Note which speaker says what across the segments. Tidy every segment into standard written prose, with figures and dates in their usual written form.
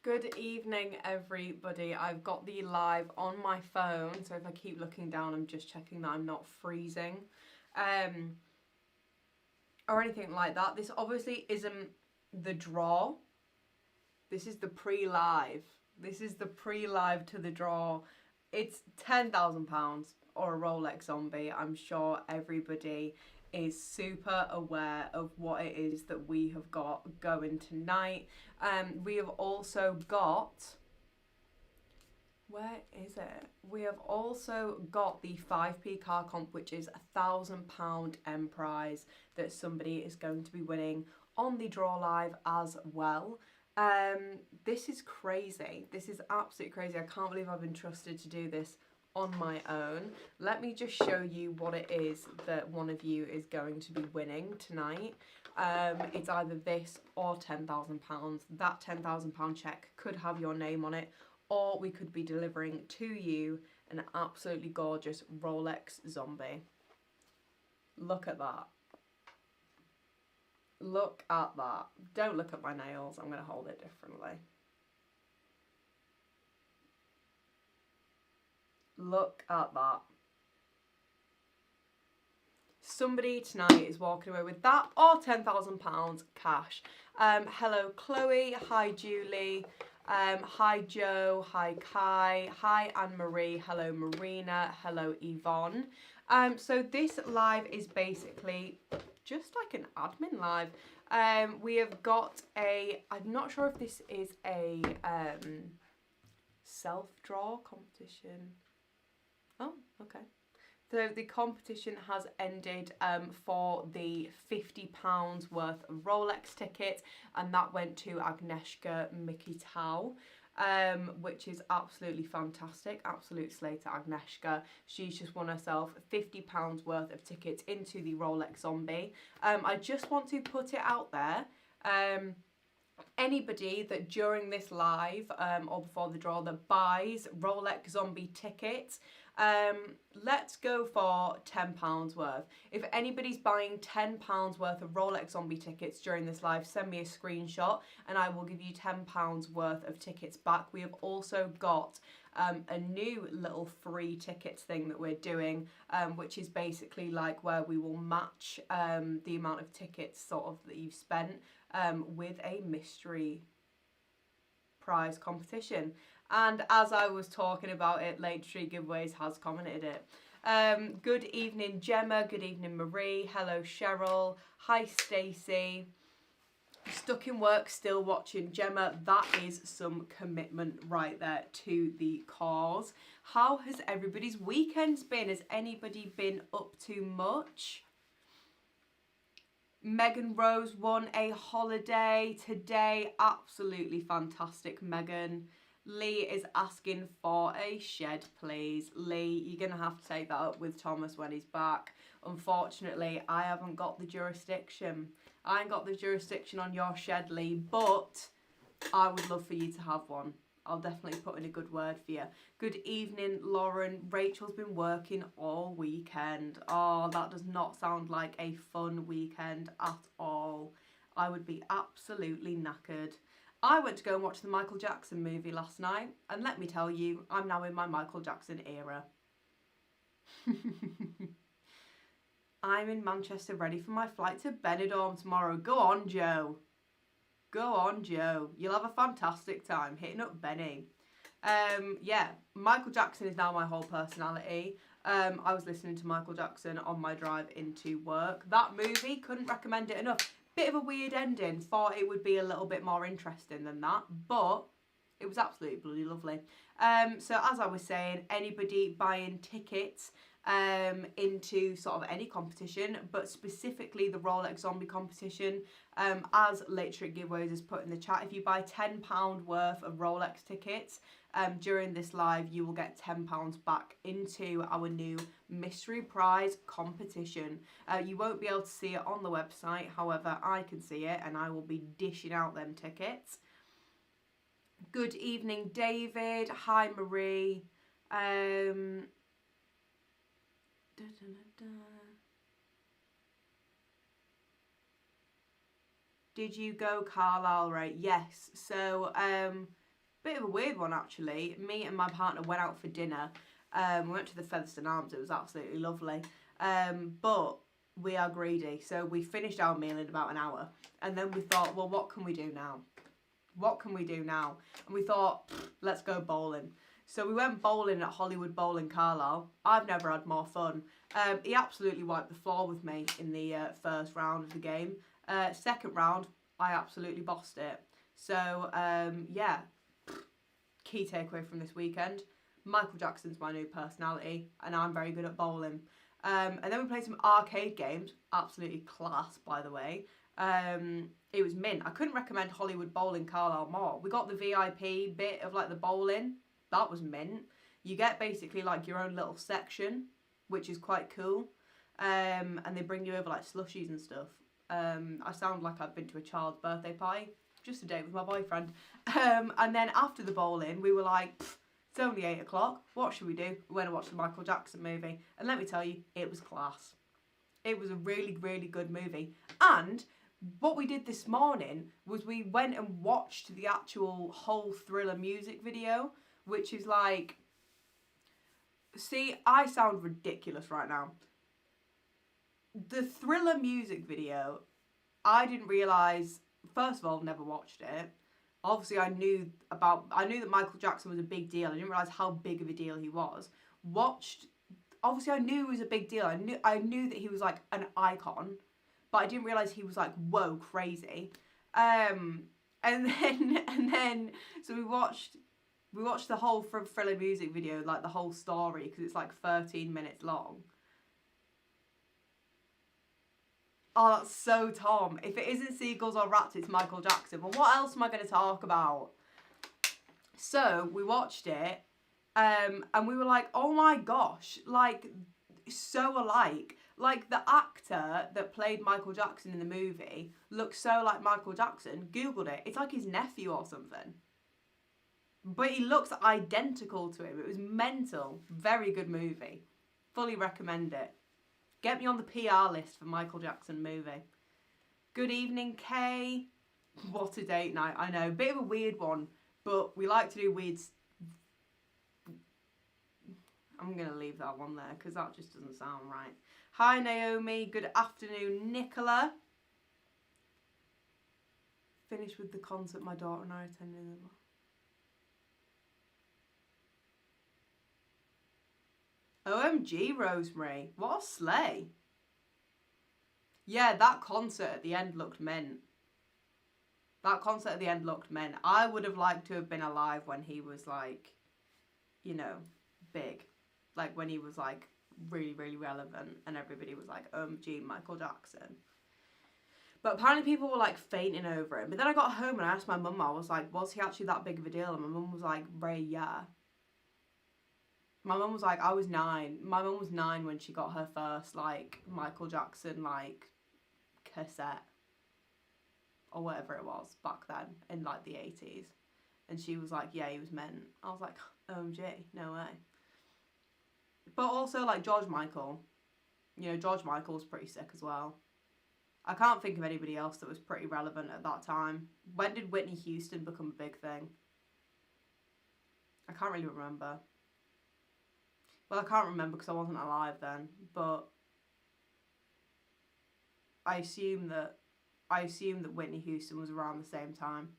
Speaker 1: Good evening, everybody. I've got the live on my phone, so if I keep looking down, I'm just checking that I'm not freezing, or anything like that. This obviously isn't the draw. This is the pre-live. This is the pre-live to the draw. It's £10,000 or a Rolex Zombie. I'm sure everybody is super aware of what it is that we have got going tonight. We have also got, where is it? We have also got the 5p car comp, which is £1,000 M prize that somebody is going to be winning on the draw live as well. This is crazy. This is absolutely crazy. I can't believe I've been trusted to do this on my own. Let me just show you what it is that one of you is going to be winning tonight. It's either this or £10,000. That £10,000 check could have your name on it, or we could be delivering to you an absolutely gorgeous Rolex Zombie. Look at that. Look at that. Don't look at my nails. I'm going to hold it differently. Look at that. Somebody tonight is walking away with that or £10,000 cash. Hello Chloe, hi Julie, hi Joe, hi Kai, hi Anne-Marie, hello Marina, hello Yvonne. So this live is basically just like an admin live. We have got I'm not sure if this is a self-draw competition. Oh, okay. So the competition has ended for the £50 worth of Rolex tickets, and that went to Agnieszka Mikitau, which is absolutely fantastic. Absolute slay to Agnieszka. She's just won herself £50 worth of tickets into the Rolex Zombie. I just want to put it out there. Anybody that during this live or before the draw that buys Rolex Zombie tickets, let's go for £10 worth. If anybody's buying £10 worth of Rolex Zombie tickets during this live, send me a screenshot and I will give you £10 worth of tickets back. We have also got a new little free tickets thing that we're doing, which is basically like where we will match the amount of tickets sort of that you've spent with a mystery prize competition. And as I was talking about it, Late Street Giveaways has commented it. Good evening, Gemma. Good evening, Marie. Hello, Cheryl. Hi, Stacey. Stuck in work, still watching. Gemma, that is some commitment right there to the cause. How has everybody's weekends been? Has anybody been up to much? Megan Rose won a holiday today. Absolutely fantastic, Megan. Lee is asking for a shed, please. Lee, you're going to have to take that up with Thomas when he's back. Unfortunately, I haven't got the jurisdiction. I ain't got the jurisdiction on your shed, Lee, but I would love for you to have one. I'll definitely put in a good word for you. Good evening, Lauren. Rachel's been working all weekend. Oh, that does not sound like a fun weekend at all. I would be absolutely knackered. I went to go and watch the Michael Jackson movie last night, and let me tell you, I'm now in my Michael Jackson era. I'm in Manchester ready for my flight to Benidorm tomorrow. Go on, Joe. Go on, Joe. You'll have a fantastic time hitting up Benny. Yeah, Michael Jackson is now my whole personality. I was listening to Michael Jackson on my drive into work. That movie, couldn't recommend it enough. Bit of a weird ending. Thought it would be a little bit more interesting than that, but it was absolutely bloody lovely. So as I was saying, anybody buying tickets into sort of any competition, but specifically the Rolex Zombie competition, as Late Street Giveaways has put in the chat, if you buy £10 worth of Rolex tickets during this live, you will get £10 back into our new mystery prize competition. You won't be able to see it on the website, however I can see it and I will be dishing out them tickets. Good evening, David. Hi, Marie. Did you go Carlisle, right? Yes. So Bit of a weird one, actually. Me and my partner went out for dinner. We went to the Featherstone Arms. It was absolutely lovely. But we are greedy, so we finished our meal in about an hour. And then we thought, well, what can we do now? What can we do now? And we thought, let's go bowling. So we went bowling at Hollywood Bowl in Carlisle. I've never had more fun. He absolutely wiped the floor with me in the first round of the game. Second round, I absolutely bossed it. So, yeah, key takeaway from this weekend. Michael Jackson's my new personality, and I'm very good at bowling. And then we played some arcade games. Absolutely class, by the way. It was mint. I couldn't recommend Hollywood Bowl in Carlisle more. We got the VIP bit of like the bowling. That was mint. You get basically like your own little section, which is quite cool. And they bring you over like slushies and stuff. I sound like I've been to a child's birthday party. Just a date with my boyfriend. And then after the bowling, we were like, it's only 8 o'clock. What should we do? We went and watched the Michael Jackson movie. And let me tell you, it was class. It was a really, really good movie. And what we did this morning was we went and watched the actual whole Thriller music video, which is like... See, I sound ridiculous right now. The Thriller music video, I didn't realise... First of all, never watched it. Obviously, I knew that Michael Jackson was a big deal. I didn't realise how big of a deal he was. Obviously, I knew he was a big deal. I knew that he was like an icon, but I didn't realise he was like, whoa, crazy. And then, so we watched the whole Thriller music video, like the whole story, because it's like 13 minutes long. Oh, that's so Tom. If it isn't seagulls or rats, it's Michael Jackson. Well, what else am I going to talk about? So, we watched it, and we were like, oh my gosh, like, so alike. Like, the actor that played Michael Jackson in the movie looks so like Michael Jackson. Googled it. It's like his nephew or something. But he looks identical to him. It was mental. Very good movie. Fully recommend it. Get me on the PR list for Michael Jackson movie. Good evening, Kay. What a date night. I know. Bit of a weird one, but we like to do weird... I'm going to leave that one there because that just doesn't sound right. Hi, Naomi. Good afternoon, Nicola. Finished with the concert my daughter and I attended. OMG, Rosemary. What a slay. Yeah, that concert at the end looked mint. That concert at the end looked mint. I would have liked to have been alive when he was like, you know, big. Like when he was like really, really relevant and everybody was like, OMG, Michael Jackson. But apparently people were like fainting over him. But then I got home and I asked my mum, I was like, was he actually that big of a deal? And my mum was like, Ray, yeah. My mum was like, I was 9. My mum was 9 when she got her first, like, Michael Jackson, like, cassette. Or whatever it was back then, in, like, the 80s. And she was like, yeah, he was meant. I was like, OMG, no way. But also, like, George Michael. You know, George Michael was pretty sick as well. I can't think of anybody else that was pretty relevant at that time. When did Whitney Houston become a big thing? I can't really remember. Well, I can't remember because I wasn't alive then, but I assume that Whitney Houston was around the same time.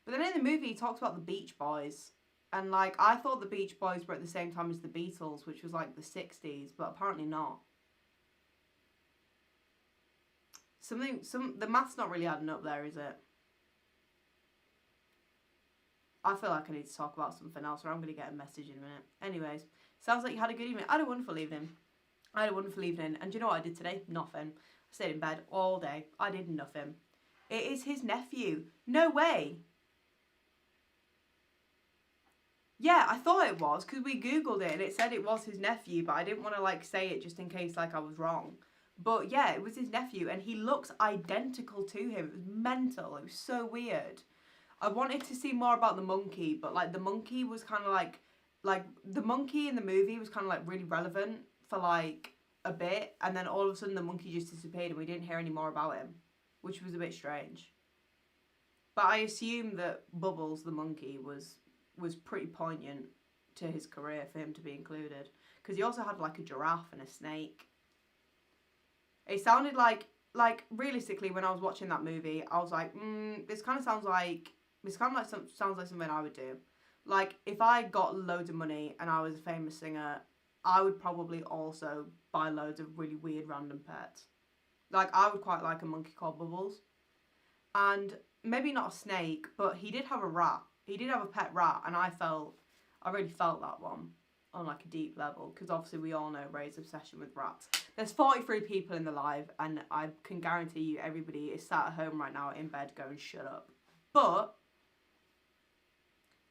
Speaker 1: But then in the movie, he talks about the Beach Boys. And, like, I thought the Beach Boys were at the same time as the Beatles, which was, like, the 60s, but apparently not. The math's not really adding up there, is it? I feel like I need to talk about something else or I'm going to get a message in a minute. Anyways, sounds like you had a good evening. I had a wonderful evening. And do you know what I did today? Nothing. I stayed in bed all day. I did nothing. It is his nephew. No way. Yeah, I thought it was because we Googled it and it said it was his nephew, but I didn't want to like say it just in case like I was wrong. But yeah, it was his nephew and he looks identical to him. It was mental. It was so weird. I wanted to see more about the monkey, but like the monkey was kind of like the monkey in the movie was kind of like really relevant for like a bit, and then all of a sudden the monkey just disappeared and we didn't hear any more about him, which was a bit strange. But I assume that Bubbles the monkey was pretty poignant to his career for him to be included. Because he also had like a giraffe and a snake. It sounded like realistically when I was watching that movie, I was like, this kind of sounds like something I would do. Like if I got loads of money and I was a famous singer, I would probably also buy loads of really weird random pets. Like I would quite like a monkey called Bubbles. And maybe not a snake, but he did have a rat. He did have a pet rat, and I really felt that one on like a deep level, because obviously we all know Ray's obsession with rats. There's 43 people in the live, and I can guarantee you everybody is sat at home right now in bed going, shut up. But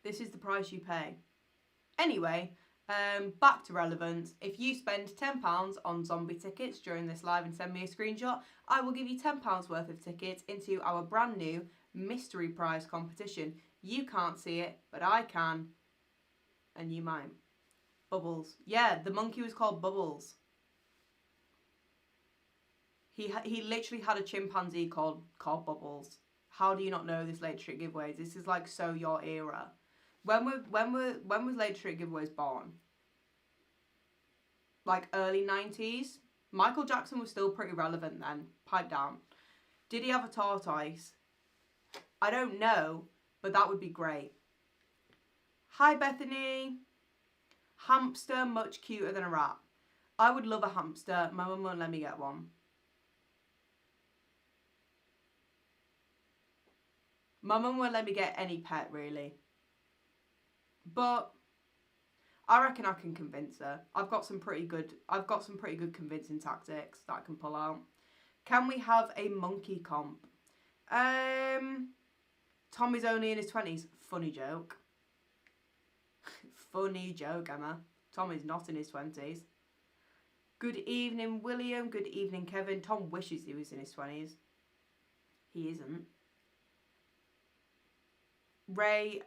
Speaker 1: this is the price you pay. Anyway, back to relevance. If you spend £10 on zombie tickets during this live and send me a screenshot, I will give you £10 worth of tickets into our brand new mystery prize competition. You can't see it, but I can, and you might. Bubbles. Yeah, the monkey was called Bubbles. He literally had a chimpanzee called Bubbles. How do you not know this Late Street Giveaways? This is like so your era. When was Late Street Giveaways born? Like early 90s? Michael Jackson was still pretty relevant then. Pipe down. Did he have a tortoise? I don't know, but that would be great. Hi Bethany. Hamster much cuter than a rat. I would love a hamster. My mum won't let me get one. My mum won't let me get any pet really. But I reckon I can convince her. I've got some pretty good convincing tactics that I can pull out. Can we have a monkey comp? Tommy's only in his 20s. Funny joke. Funny joke, Emma. Tommy's not in his 20s. Good evening, William. Good evening, Kevin. Tom wishes he was in his 20s. He isn't. Ray,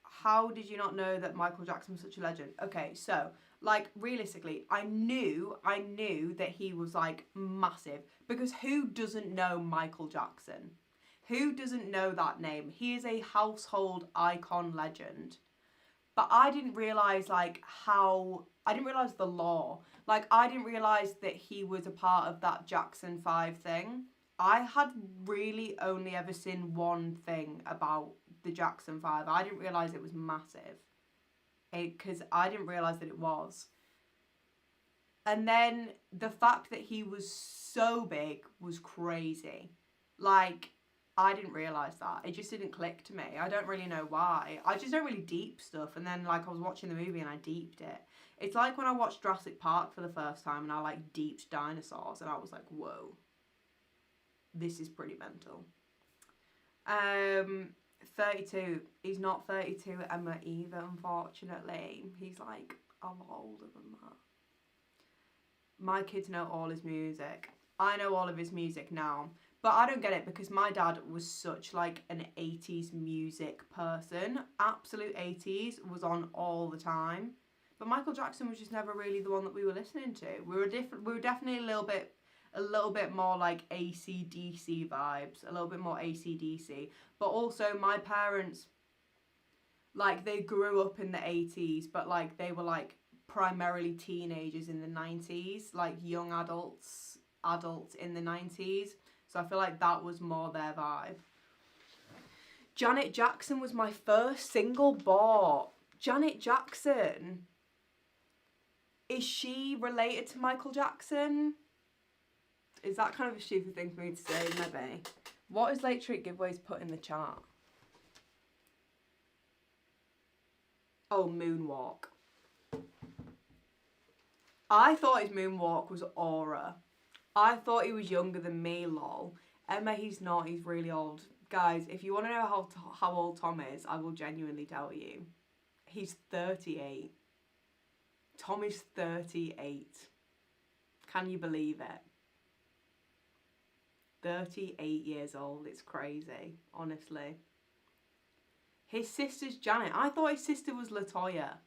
Speaker 1: how did you not know that Michael Jackson was such a legend? Okay, so, like, realistically, I knew that he was, like, massive. Because who doesn't know Michael Jackson? Who doesn't know that name? He is a household icon legend. But I didn't realise, like, I didn't realise the lore. Like, I didn't realise that he was a part of that Jackson 5 thing. I had really only ever seen one thing about the Jackson 5. I didn't realise it was massive. Because I didn't realise that it was. And then the fact that he was so big was crazy. Like, I didn't realise that. It just didn't click to me. I don't really know why. I just don't really deep stuff. And then, like, I was watching the movie and I deeped it. It's like when I watched Jurassic Park for the first time and I, like, deeped dinosaurs. And I was like, whoa. This is pretty mental. 32. He's not 32 Emma either, unfortunately. He's, like, a lot older than that. My kids know all his music. I know all of his music now. But I don't get it because my dad was such like an 80s music person. Absolute 80s was on all the time. But Michael Jackson was just never really the one that we were listening to. We were definitely a little bit more like AC/DC vibes, a little bit more AC/DC. But also my parents, like, they grew up in the 80s, but like they were like primarily teenagers in the 90s, like young adults in the 90s. So I feel like that was more their vibe. Janet Jackson was my first single bought. Janet Jackson. Is she related to Michael Jackson? Is that kind of a stupid thing for me to say? Maybe. What is Late Street Giveaways put in the chart? Oh, Moonwalk. I thought his moonwalk was Aura. I thought he was younger than me, lol. Emma, he's not. He's really old. Guys, if you want to know how old Tom is, I will genuinely tell you. He's 38. Tom is 38. Can you believe it? 38 years old. It's crazy, honestly. His sister's Janet. I thought his sister was LaToya.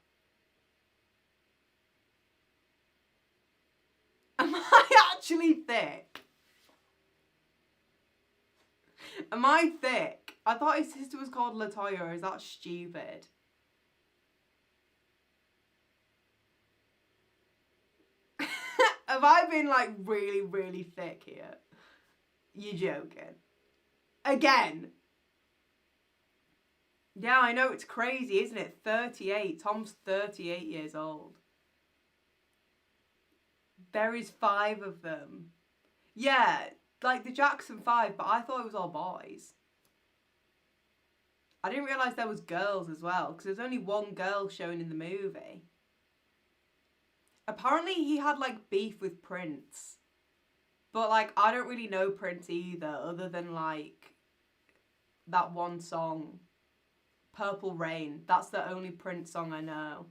Speaker 1: Am I actually thick? Am I thick? I thought his sister was called Latoya. Is that stupid? Have I been like really, really thick here? You joking? Again? Yeah, I know, it's crazy, isn't it? 38. Tom's 38 years old. There is 5 of them. Yeah, like the Jackson 5, but I thought it was all boys. I didn't realise there was girls as well, because there's only one girl shown in the movie. Apparently he had like beef with Prince. But like, I don't really know Prince either, other than like that one song, Purple Rain. That's the only Prince song I know.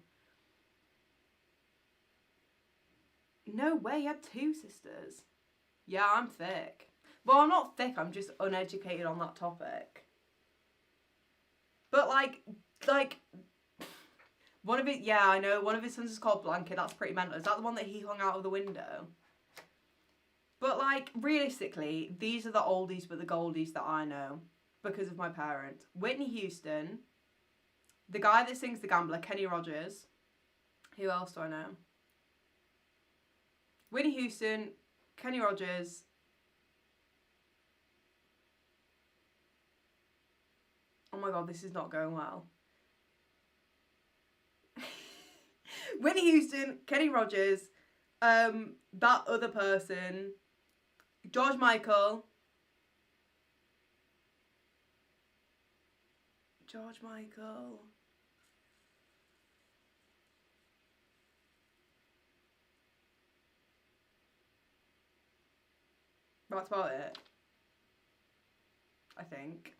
Speaker 1: No way, he had 2 sisters. Yeah, I'm thick. Well, I'm not thick, I'm just uneducated on that topic. But like, one of it, yeah, I know, one of his sons is called Blanket, that's pretty mental. Is that the one that he hung out of the window? But like, realistically, these are the oldies but the goldies that I know because of my parents. Whitney Houston, the guy that sings The Gambler, Kenny Rogers. Who else do I know? Whitney Houston, Kenny Rogers. Oh my god, this is not going well. Whitney Houston, Kenny Rogers, that other person, George Michael. George Michael. That's about it. I think.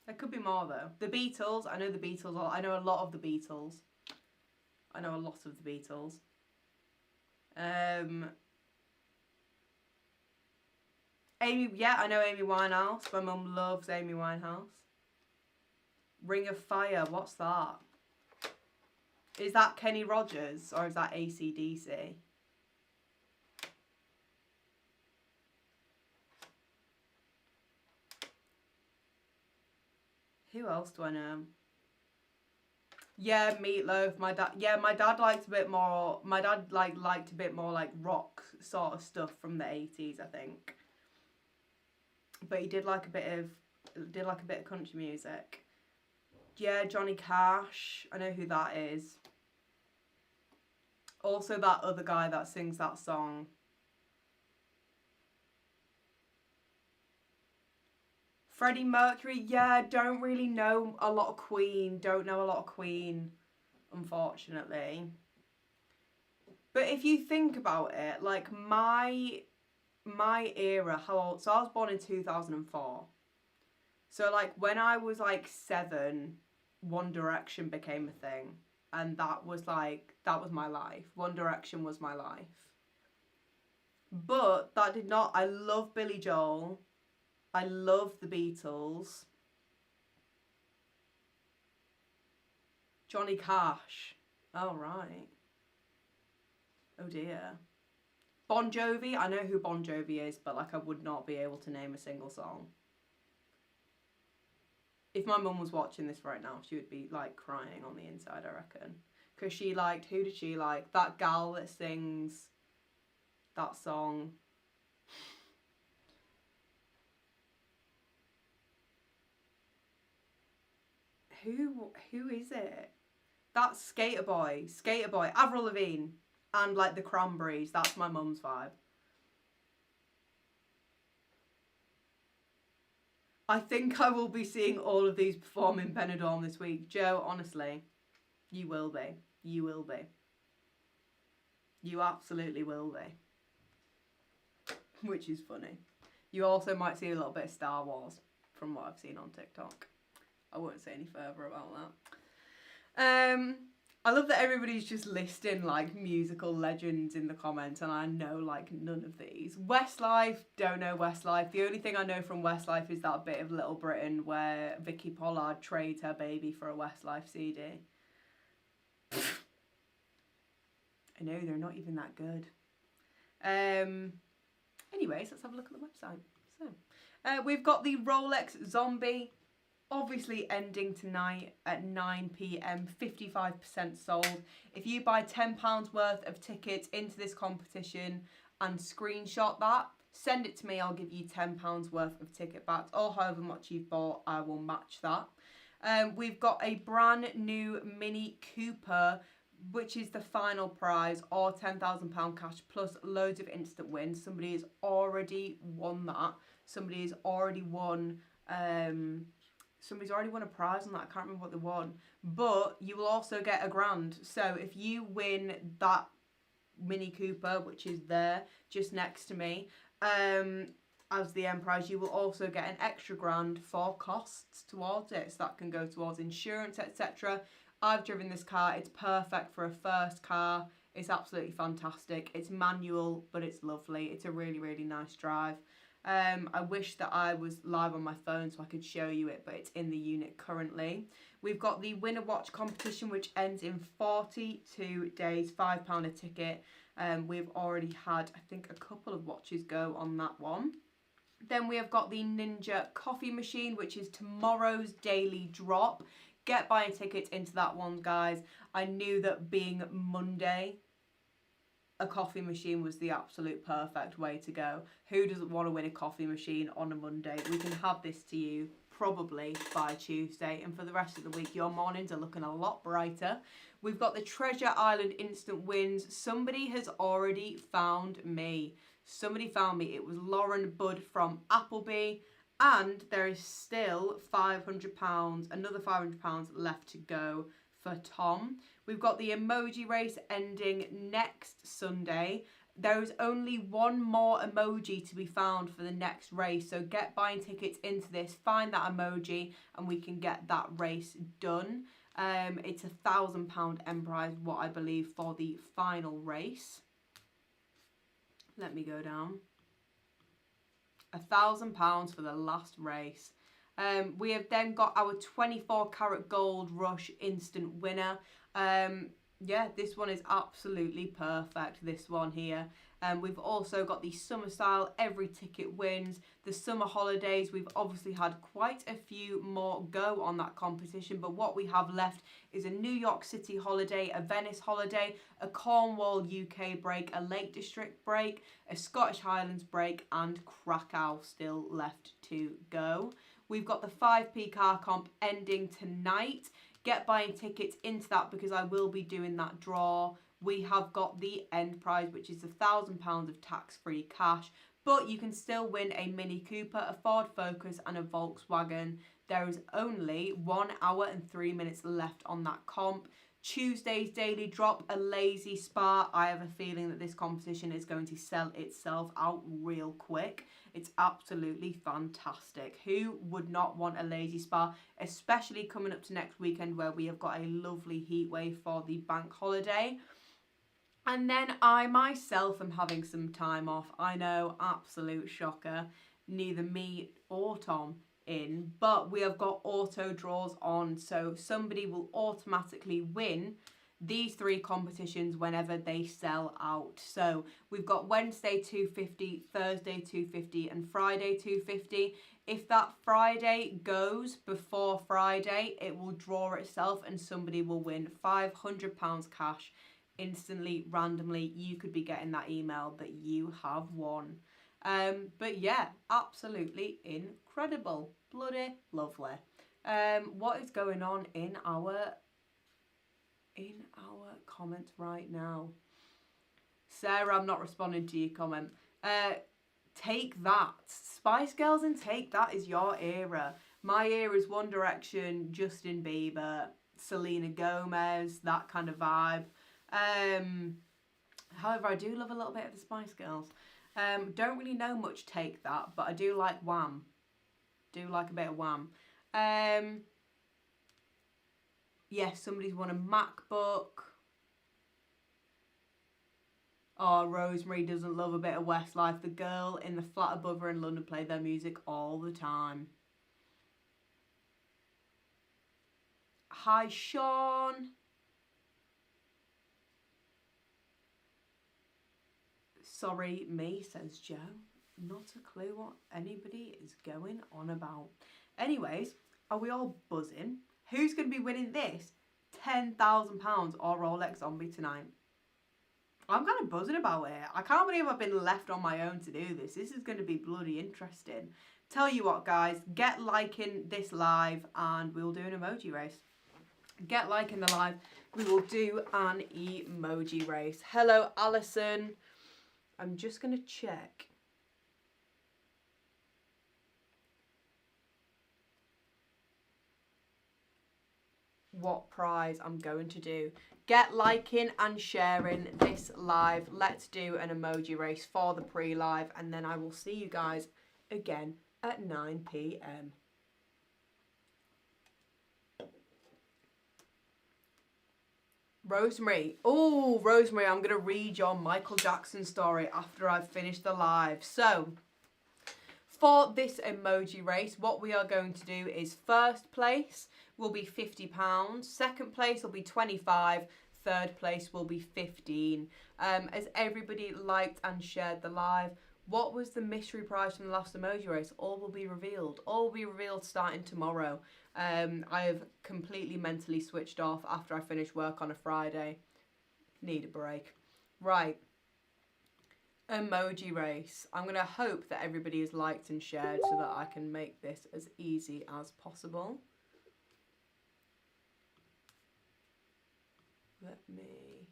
Speaker 1: There could be more though. The Beatles, I know the Beatles, I know a lot of the Beatles. I know a lot of the Beatles. Amy, yeah, I know Amy Winehouse. My mum loves Amy Winehouse. Ring of Fire, what's that? Is that Kenny Rogers or is that AC/DC? Who else do I know? Yeah, Meatloaf. My dad liked a bit more. My dad liked a bit more like rock sort of stuff from the 80s, I think. But he did like a bit of country music. Yeah, Johnny Cash. I know who that is. Also that other guy that sings that song. Freddie Mercury, yeah, don't really know a lot of Queen. Don't know a lot of Queen, unfortunately. But if you think about it, like my era, how old? So I was born in 2004. So like when I was like 7, One Direction became a thing. And that was my life. One Direction was my life. But that did not, I love Billy Joel. I love the Beatles. Johnny Cash. Oh, right. Oh, dear. Bon Jovi. I know who Bon Jovi is, but like I would not be able to name a single song. If my mum was watching this right now, she would be like crying on the inside, I reckon. Because she liked, who did she like? That gal that sings that song. Who is it? That's Skater Boy, Avril Lavigne, and like the Cranberries. That's my mum's vibe. I think I will be seeing all of these perform in Benidorm this week. Joe, honestly, you will be. You will be. You absolutely will be. Which is funny. You also might see a little bit of Star Wars from what I've seen on TikTok. I won't say any further about that. I love that everybody's just listing like musical legends in the comments, and I know like none of these. Westlife, don't know Westlife. The only thing I know from Westlife is that bit of Little Britain where Vicky Pollard trades her baby for a Westlife CD. I know, they're not even that good. Anyways, let's have a look at the website. So, We've got the Rolex Zombie, obviously ending tonight at 9 p.m, 55% sold. If you buy £10 worth of tickets into this competition and screenshot that, send it to me, I'll give you £10 worth of ticket backs, or however much you've bought, I will match that. We've got a brand new Mini Cooper, which is the final prize, or £10,000 cash plus loads of instant wins. Somebody has already won that. Somebody's already won a prize on that. I can't remember what they won. But you will also get £1,000. So if you win that Mini Cooper, which is there just next to me, as the end prize, you will also get an extra £1,000 for costs towards it. So that can go towards insurance, etc. I've driven this car. It's perfect for a first car. It's absolutely fantastic. It's manual, but it's lovely. It's a really, really nice drive. I wish that I was live on my phone so I could show you it, but it's in the unit currently. We've got the Winner Watch competition, which ends in 42 days, £5 a ticket. We've already had, I think, a couple of watches go on that one. Then we have got the Ninja coffee machine, which is tomorrow's daily drop. Get buying tickets into that one, guys. I knew that being Monday, a coffee machine was the absolute perfect way to go. Who doesn't want to win a coffee machine on a Monday? We can have this to you probably by Tuesday, and for the rest of the week your mornings are looking a lot brighter. We've got the Treasure Island instant wins. Somebody has already found me. Somebody found me. It was Lauren Budd from Appleby, and there is still £500, another £500 left to go for Tom. We've got the emoji race ending next Sunday. There is only one more emoji to be found for the next race, so get buying tickets into this, find that emoji, and we can get that race done. It's £1,000 end prize, what I believe, for the final race. Let me go down. £1,000 for the last race. We have then got our 24 karat gold rush instant winner. Yeah, this one is absolutely perfect, this one here. We've also got the summer style, every ticket wins. The summer holidays, we've obviously had quite a few more go on that competition, but what we have left is a New York City holiday, a Venice holiday, a Cornwall UK break, a Lake District break, a Scottish Highlands break, and Krakow still left to go. We've got the 5p car comp ending tonight. Get buying tickets into that because I will be doing that draw. We have got the end prize, which is £1,000 of tax-free cash, but you can still win a Mini Cooper, a Ford Focus and a Volkswagen. There is only 1 hour and 3 minutes left on that comp. Tuesday's daily drop, a Lazy Spa. I have a feeling that this competition is going to sell itself out real quick. It's absolutely fantastic. Who would not want a Lazy Spa, especially coming up to next weekend where we have got a lovely heat wave for the bank holiday. And then I myself am having some time off. I know, absolute shocker. Neither me or Tom in, but we have got auto draws on, so somebody will automatically win these 3 competitions whenever they sell out. So we've got Wednesday 250, Thursday 250 and Friday 250. If that Friday goes before Friday, it will draw itself and somebody will win £500 cash instantly, randomly. You could be getting that email that you have won. But yeah, absolutely incredible. Bloody lovely. What is going on in our comments right now? Sarah, I'm not responding to your comment. Take That. Spice Girls and Take That is your era. My era is One Direction, Justin Bieber, Selena Gomez, that kind of vibe. However, I do love a little bit of the Spice Girls. Don't really know much Take That, but I do like Wham. Do like a bit of Wham. Yes, somebody's won a MacBook. Oh, Rosemary doesn't love a bit of Westlife. The girl in the flat above her in London play their music all the time. Hi, Sean. Sorry, me, says Joe. Not a clue what anybody is going on about. Anyways, are we all buzzing? Who's going to be winning this £10,000 or Rolex Zombie tonight? I'm kind of buzzing about it. I can't believe I've been left on my own to do this. This is going to be bloody interesting. Tell you what, guys, get liking this live and we'll do an emoji race. Get liking the live. We will do an emoji race. Hello, Alison. I'm just going to check. What prize I'm going to do. Get liking and sharing this live. Let's do an emoji race for the pre-live and then I will see you guys again at 9 p.m. Rosemary. Oh, Rosemary, I'm going to read your Michael Jackson story after I've finished the live. So, for this emoji race, what we are going to do is first place will be £50, second place will be 25, third place will be 15. As everybody liked and shared the live, what was the mystery prize from the last emoji race? All will be revealed. All will be revealed starting tomorrow. I have completely mentally switched off after I finish work on a Friday. Need a break. Right. Emoji race. I'm going to hope that everybody is liked and shared so that I can make this as easy as possible. Let me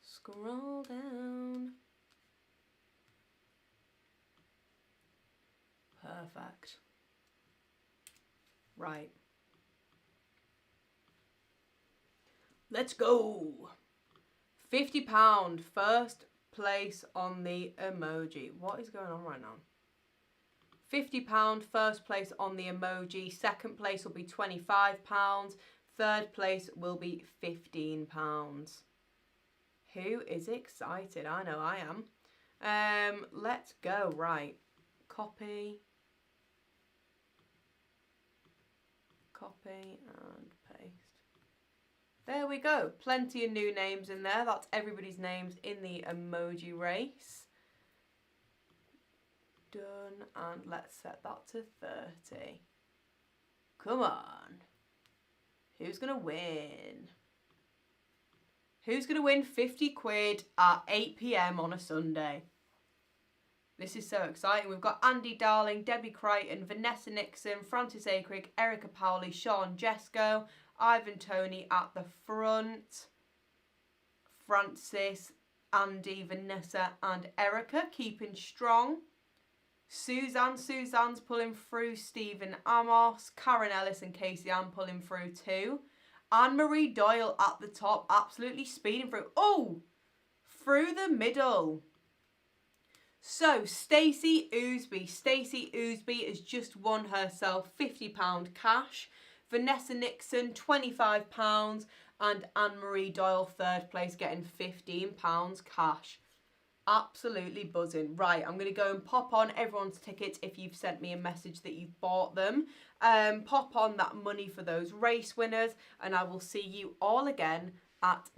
Speaker 1: scroll down. Perfect. Right. Let's go. £50 first place on the emoji. What is going on right now? £50 first place on the emoji. Second place will be £25. Third place will be £15. Who is excited? I know I am. Let's go. Right. Copy and paste. There we go. Plenty of new names in there. That's everybody's names in the emoji race. Done. And let's set that to 30. Come on. Who's going to win? Who's going to win 50 quid at 8 p.m. on a Sunday? This is so exciting. We've got Andy Darling, Debbie Crichton, Vanessa Nixon, Francis Akrick, Erica Powley, Sean Jesco, Ivan Tony at the front. Francis, Andy, Vanessa and Erica keeping strong. Suzanne's pulling through. Stephen Amos, Karen Ellis and Casey Ann pulling through too. Anne-Marie Doyle at the top, absolutely speeding through. Oh, through the middle. So, Stacey Oosby has just won herself £50 cash. Vanessa Nixon, £25. And Anne-Marie Doyle, third place, getting £15 cash. Absolutely buzzing. Right, I'm going to go and pop on everyone's tickets if you've sent me a message that you've bought them. Pop on that money for those race winners. And I will see you all again at